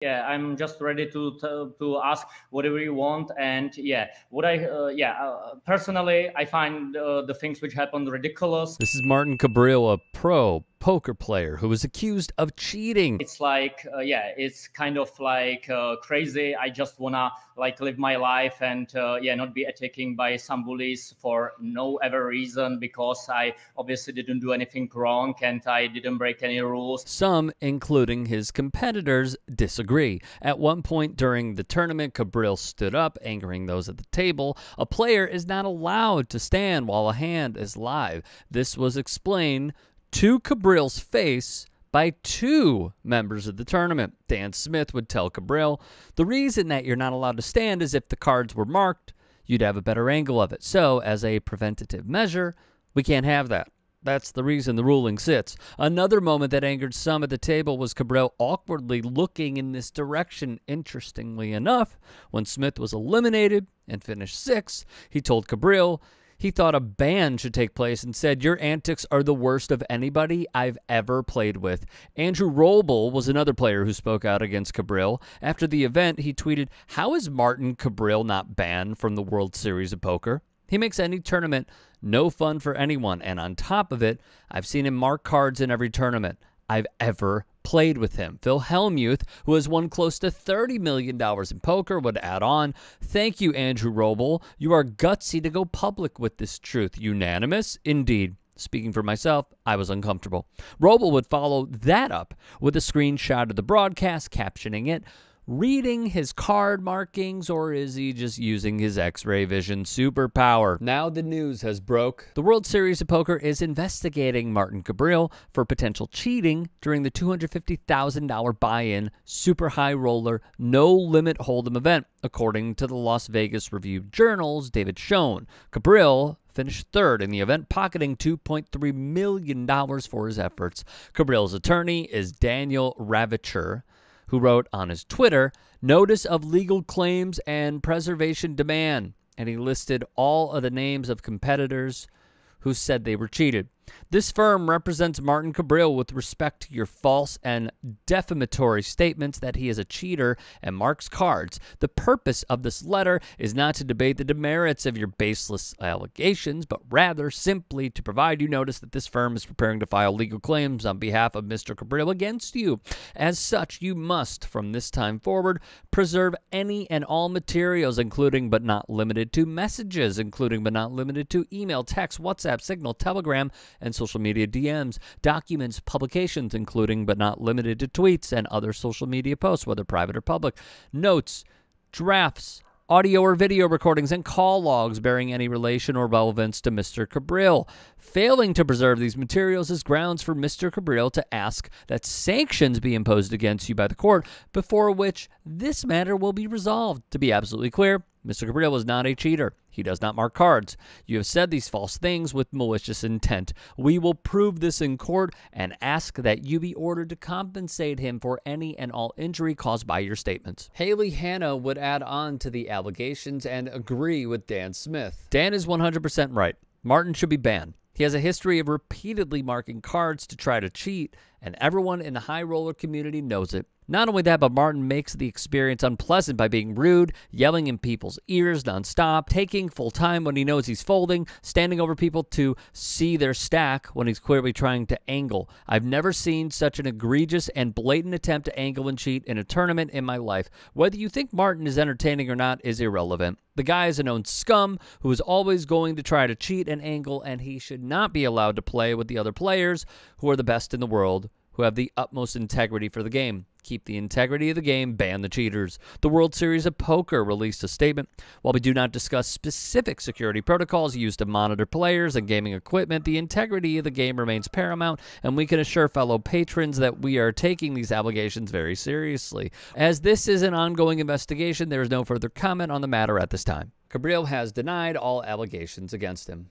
Yeah, I'm just ready to ask whatever you want. And yeah, what I personally, I find the things which happen ridiculous. This is Martin Kabrhel, a pro poker player who was accused of cheating. It's like yeah, it's kind of like crazy. I just wanna like live my life and yeah, not be attacking by some bullies for no ever reason, because I obviously didn't do anything wrong and I didn't break any rules. Some, including his competitors, disagree. At one point during the tournament, Kabrhel stood up, angering those at the table. A player is not allowed to stand while a hand is live. This was explained to Kabrhel's face by two members of the tournament. Dan Smith would tell Kabrhel, the reason that you're not allowed to stand is if the cards were marked, you'd have a better angle of it. So, as a preventative measure, we can't have that. That's the reason the ruling sits. Another moment that angered some at the table was Kabrhel awkwardly looking in this direction. Interestingly enough, when Smith was eliminated and finished sixth, he told Kabrhel he thought a ban should take place and said, your antics are the worst of anybody I've ever played with. Andrew Roble was another player who spoke out against Kabrhel. After the event, he tweeted, how is Martin Kabrhel not banned from the World Series of Poker? He makes any tournament no fun for anyone, and on top of it, I've seen him mark cards in every tournament I've ever played with him. Phil Hellmuth, who has won close to $30 million in poker, would add on, thank you, Andrew Roble. You are gutsy to go public with this truth. Unanimous? Indeed. Speaking for myself, I was uncomfortable. Roble would follow that up with a screenshot of the broadcast, captioning it, reading his card markings, or is he just using his X-ray vision superpower? Now the news has broke. The World Series of Poker is investigating Martin Kabrhel for potential cheating during the $250,000 buy-in super high roller no limit hold'em event, according to the Las Vegas Review-Journal's David Schoen. Kabrhel finished third in the event, pocketing $2.3 million for his efforts. Kabrhel's attorney is Daniel Ravitcher, who wrote on his Twitter, notice of legal claims and preservation demand, and he listed all of the names of competitors who said they were cheated. This firm represents Martin Kabrhel with respect to your false and defamatory statements that he is a cheater and marks cards. The purpose of this letter is not to debate the demerits of your baseless allegations, but rather simply to provide you notice that this firm is preparing to file legal claims on behalf of Mr. Kabrhel against you. As such, you must, from this time forward, preserve any and all materials, including but not limited to messages, including but not limited to email, text, WhatsApp, Signal, Telegram, and social media DMs, documents, publications, including but not limited to tweets and other social media posts, whether private or public, notes, drafts, audio or video recordings, and call logs bearing any relation or relevance to Mr. Kabrhel. Failing to preserve these materials is grounds for Mr. Kabrhel to ask that sanctions be imposed against you by the court, before which this matter will be resolved. To be absolutely clear, Mr. Kabrhel is not a cheater. He does not mark cards. You have said these false things with malicious intent. We will prove this in court and ask that you be ordered to compensate him for any and all injury caused by your statements. Haley Hanna would add on to the allegations and agree with Dan Smith. Dan is 100% right. Martin should be banned. He has a history of repeatedly marking cards to try to cheat, and everyone in the high roller community knows it. Not only that, but Martin makes the experience unpleasant by being rude, yelling in people's ears nonstop, taking full time when he knows he's folding, standing over people to see their stack when he's clearly trying to angle. I've never seen such an egregious and blatant attempt to angle and cheat in a tournament in my life. Whether you think Martin is entertaining or not is irrelevant. The guy is a known scum who is always going to try to cheat and angle, and he should not be allowed to play with the other players who are the best in the world, who have the utmost integrity for the game. Keep the integrity of the game, ban the cheaters. The World Series of Poker released a statement. While we do not discuss specific security protocols used to monitor players and gaming equipment, the integrity of the game remains paramount, and we can assure fellow patrons that we are taking these allegations very seriously. As this is an ongoing investigation, there is no further comment on the matter at this time. Kabrhel has denied all allegations against him.